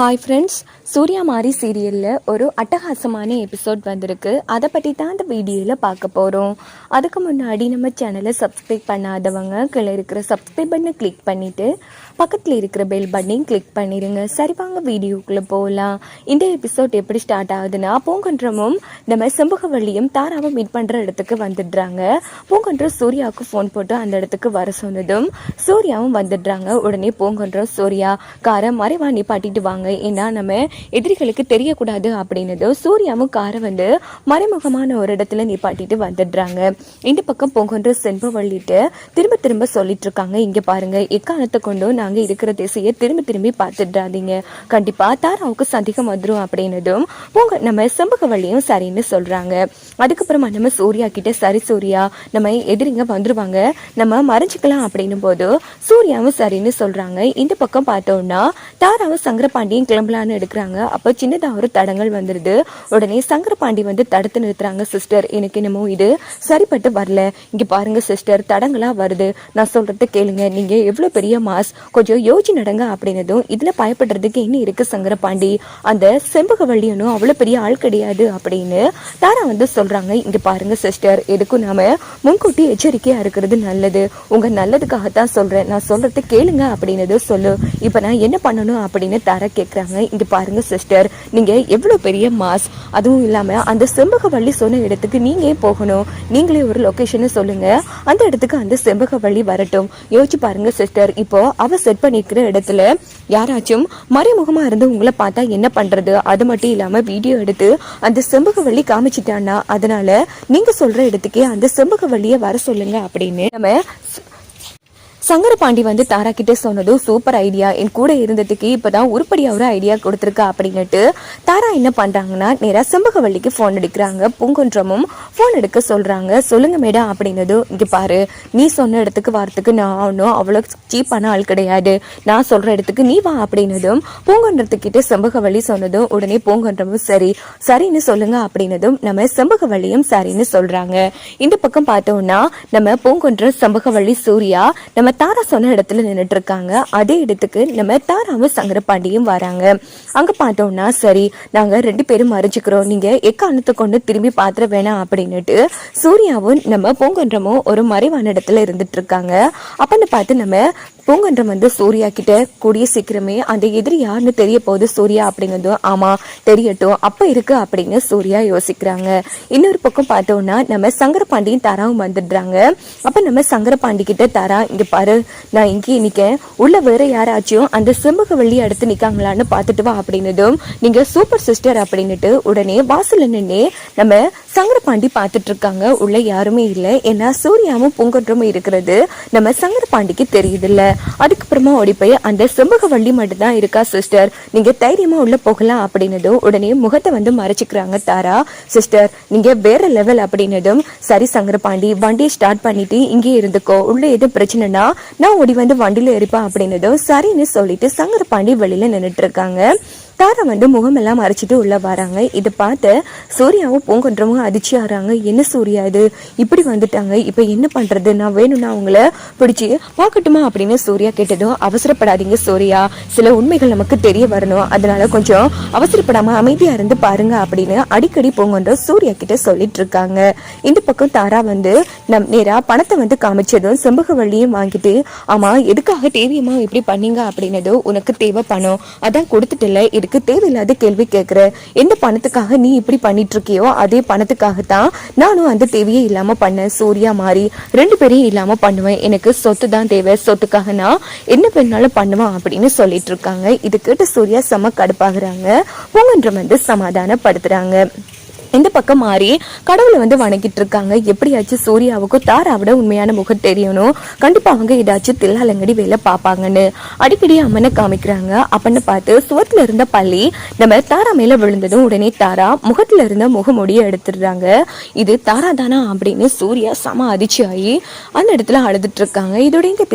Hi friends, Surya மாரி சீரியலில் ஒரு அட்டகாசமான எபிசோட் வந்திருக்கு. அதை பற்றி தான் இந்த வீடியோவில் பார்க்க போகிறோம். அதுக்கு முன்னாடி நம்ம சேனலை சப்ஸ்கிரைப் பண்ணாதவங்க கீழே இருக்கிற சப்ஸ்கிரைப் பட்டனை கிளிக் பண்ணிவிட்டு பக்கத்தில் இருக்கிற பெல் பட்டனையும் கிளிக் பண்ணிடுங்க. சரி, வாங்க வீடியோக்குள்ளே போகலாம். இந்த எபிசோட் எப்படி ஸ்டார்ட் ஆகுதுன்னா, பூங்கன்றமும் நம்ம செம்பகவள்ளியும் தாராவை மீட் பண்ணுற இடத்துக்கு வந்துடுறாங்க. பூங்கன்றம் சூர்யாவுக்கு ஃபோன் போட்டு அந்த இடத்துக்கு வர சொன்னதும் சூர்யாவும் வந்துடுறாங்க. உடனே பூங்கன்றம் சூர்யா காரை மறைவா நிப்பாட்டிட்டு வாங்க, ஏன்னா நம்ம எதிரிகளுக்கு தெரியக்கூடாது அப்படின்னது சூர்யாவும் காரை வந்து மறைமுகமான ஒரு இடத்துல நிப்பாட்டிட்டு வந்துடுறாங்க. இந்த பக்கம் பூங்கன்ற செம்பவள்ளிட்டு திரும்ப திரும்ப சொல்லிட்டு இருக்காங்க, இங்க பாருங்க, எக்காரணத்தை கொண்டும் நாங்க இருக்கிற திசையை திரும்பி பார்த்துடாதீங்க, கண்டிப்பா தாராவுக்கு சந்தேகம் வந்துடும் அப்படின்னதும் நம்ம செம்பகவள்ளியும் சரின்னு சொல்றாங்க. அதுக்கப்புறமா நம்ம சூர்யா கிட்ட, சரி சூர்யா, நம்ம எதிரிங்க வந்துருவாங்க, நம்ம மறைஞ்சிக்கலாம் அப்படின்னும் போது சூர்யாவும் சரின்னு சொல்றாங்க. இந்த பக்கம் பார்த்தோம்னா தாராவும் சங்கரபாண்டியும் கிளம்பலான்னு எடுக்கிறாங்க. அப்போ சின்னதாக ஒரு தடங்கள் வந்துடுது. உடனே சங்கரபாண்டி வந்து தடுத்து நிறுத்துறாங்க. சிஸ்டர், எனக்கு என்னமோ இது சரிப்பட்டு வரல, இங்க பாருங்க சிஸ்டர், தடங்களா வருது, நான் சொல்றது கேளுங்க, நீங்க எவ்வளவு பெரிய மாஸ், கொஞ்சம் யோசிச்சு நடங்க அப்படின்னதும் இதுல பயப்படுறதுக்கு என்ன இருக்கு சங்கரபாண்டி, அந்த செம்பகவள்ளியனும் அவ்வளவு பெரிய ஆள் கிடையாது அப்படின்னு தாரா வந்து சொல்றாங்க. இங்க பாருங்க சிஸ்டர், எதுக்கும் நாம முன்கூட்டி எச்சரிக்கையா இருக்கிறது நல்லது, உங்க நல்லதுக்காகத்தான் சொல்றேன், நான் சொல்றது கேளுங்க அப்படின்னது சொல்லு, இப்ப நான் என்ன பண்ணணும் அப்படின்னு தாரா கேட்குறாங்க. இங்க பாருங்க சிஸ்டர், நீங்க எவ்வளவு பெரிய மாஸ், அதுவும் இல்லாம அந்த செம்பகவள்ளி சொன்ன இடத்துக்கு நீங்க போகணும், நீங்களே ஒரு லொகேஷன் சொல்லுங்க, அந்த இடத்துக்கு அந்த செம்பகவள்ளி வரட்டும். யோசிச்சு பாருங்க சிஸ்டர், இப்போ அவ செட் பண்ணிக்கிற இடத்துல யாராச்சும் மறைமுகமா இருந்து உங்களை பார்த்தா என்ன பண்றது, அது மட்டும் இல்லாம வீடியோ எடுத்து அந்த செம்பகவள்ளி காமிச்சிட்டான்னா அதனால நீங்க சொல்ற இடத்துக்கே அந்த செம்பகவள்ளிய வர சொல்லுங்க அப்படின்னு நம்ம சங்கரபாண்டி வந்து தாரா கிட்டே சொன்னதும் சூப்பர் ஐடியா, என் கூட இருந்ததுக்கு இப்பதான் உருப்படியா ஒரு ஐடியா கொடுத்துருக்கா அப்படின்னுட்டு தாரா என்ன பண்றாங்கன்னா நேரா செம்பகவள்ளிக்கு போன் எடுக்கிறாங்க. பூங்குன்றமும் போன் எடுக்க சொல்றாங்க. சொல்லுங்க மேடம் அப்படின்னது, இங்க பாரு, நீ சொன்ன இடத்துக்கு வரத்துக்கு நான் ஒன்றும் அவ்வளோ சீப்பான ஆள் கிடையாது, நான் சொல்ற இடத்துக்கு நீ வா அப்படின்னதும் பூங்குன்றத்துக்கிட்ட செம்பகவள்ளி சொன்னதும் உடனே பூங்குன்றமும் சரின்னு சொல்லுங்க அப்படின்னதும் நம்ம செம்பகவள்ளியும் சரின்னு சொல்றாங்க. இந்த பக்கம் பார்த்தோம்னா நம்ம பூங்குன்றம், செம்பகவள்ளி, சூர்யா நம்ம தாரா சொன்ன இடத்துல நின்றுட்டு இருக்காங்க. அதே இடத்துக்கு நம்ம தாராவும் சங்கரபாண்டியும் வராங்க. அங்க பார்த்தோம்னா சரி, நாங்க 2 பேரும் மறைஞ்சுக்கிறோம், நீங்க எக்காரணத்தை கொண்டு திரும்பி பாத்திர வேணாம் அப்படின்னுட்டு சூர்யாவும் நம்ம பூங்கன்றமும் ஒரு மறைவான இடத்துல இருந்துட்டு இருக்காங்க. அப்பன்னு பார்த்து நம்ம பூங்கன்றம் வந்து சூர்யா கிட்ட, கூடிய சீக்கிரமே அந்த எதிரி யாருன்னு தெரிய போகுது சூர்யா அப்படிங்கிறதும், ஆமா தெரியட்டும் அப்ப இருக்கு அப்படின்னு சூர்யா யோசிக்கிறாங்க. இன்னொரு பக்கம் பார்த்தோம்னா நம்ம சங்கரபாண்டியும் தாராவும் வந்துடுறாங்க. அப்ப நம்ம சங்கரபாண்டி கிட்ட, தாரா இங்க பாரு, நான் இங்கே நிக்கேன், உள்ள வேற யாராச்சும் அந்த செம்பகவள்ளி அடுத்து நிக்காங்களான்னு பார்த்துட்டு வா அப்படின்னதும் நீங்க சூப்பர் சிஸ்டர் அப்படின்னுட்டு உடனே வாசல்ல நின்று நம்ம சங்கரபாண்டி பார்த்துட்டு இருக்காங்க. உள்ள யாருமே இல்லை, ஏன்னா சூர்யாவும் பூங்கன்றமும் இருக்கிறது நம்ம சங்கரபாண்டிக்கு தெரியுது இல்ல. அதுக்கப்புறமா ஓடி போய் அந்த செம்பகவள்ளி மட்டும் தான் இருக்கா சிஸ்டர், நீங்க தைரியமா உள்ள போகலாம் அப்படின்னதும் உடனே முகத்தை வந்து மறைச்சிக்கிறாங்க தாரா. சிஸ்டர், நீங்க வேற லெவல் அப்படின்னதும் சரி சங்கரபாண்டி, வண்டியை ஸ்டார்ட் பண்ணிட்டு இங்கே இருந்துக்கோ, உள்ள எதுவும் பிரச்சனைனா நான் ஓடி வந்து வண்டியில இருப்பேன் அப்படின்னதும் சரின்னு சொல்லிட்டு சங்கரபாண்டி வெளியில நின்றுட்டு இருக்காங்க. தாரா வந்து முகமெல்லாம் மறைச்சிட்டு உள்ள வராங்க. இதை பார்த்து சூர்யாவும் பூங்கன்றமும் அதிர்ச்சி ஆறாங்க. என்ன சூர்யா இது, இப்படி வந்துட்டாங்க, இப்ப என்ன பண்றது, நான் வேணும்னா அவங்கள பிடிச்சி பார்க்கட்டுமா அப்படின்னு சூர்யா கேட்டதும், அவசரப்படாதீங்க சூர்யா, சில உண்மைகள் நமக்கு தெரிய வரணும், அதனால கொஞ்சம் அவசரப்படாம அமைதியா இருந்து பாருங்க அப்படின்னு அடிக்கடி பூங்கன்ற சூர்யா கிட்ட சொல்லிட்டு இருக்காங்க. இந்த பக்கம் தாரா வந்து நேரா பணத்தை வந்து காமிச்சதும் செம்பகவள்ளியும் வாங்கிட்டு, ஆமா எதுக்காக தேவையமா இப்படி பண்ணீங்க அப்படின்னதும், உனக்கு தேவை பணம், அதான் கொடுத்துட்டுல, இதுக்கு தேவையில்லாத கேள்வி கேட்கிற, எந்த பணத்துக்காக நீ இப்படி பண்ணிட்டு இருக்கியோ அதே பணத்துக்காகத்தான் நானும் அந்த தேவையே இல்லாம பண்ணேன், சூர்யா மாதிரி 2 பேரையும் இல்லாம பண்ணுவேன், எனக்கு சொத்து தான் தேவை, சொத்துக்காக நான் என்ன பெண்ணாலும் பண்ணுவேன் அப்படின்னு சொல்லிட்டு இருக்காங்க. இது கேட்டு சூர்யா செம கடுப்பாகிறாங்க. பூங்கன்றம் வந்து சமாதானப்படுத்துறாங்க. இந்த பக்கம் மாறி கடவுளை வந்து வணங்கிட்டு இருக்காங்க. எப்படியாச்சும் சூர்யாவுக்கும் தாராவோட உண்மையான முகம் தெரியணும், கண்டிப்பா அவங்க ஏதாச்சும் தில்லாலங்கடி வேலை பார்ப்பாங்கன்னு அடிக்கடி அம்மனை காமிக்கிறாங்க. அப்பன்னு பார்த்து சுவத்துல இருந்த பள்ளி நம்ம தாரா மேல விழுந்ததும் உடனே தாரா முகத்துல இருந்த முகமொடியை எடுத்துடுறாங்க. இது தாரா தானா அப்படின்னு சூர்யா சம அதிர்ச்சி ஆகி அந்த இடத்துல அழுதுட்டு இருக்காங்க. இதோட இந்த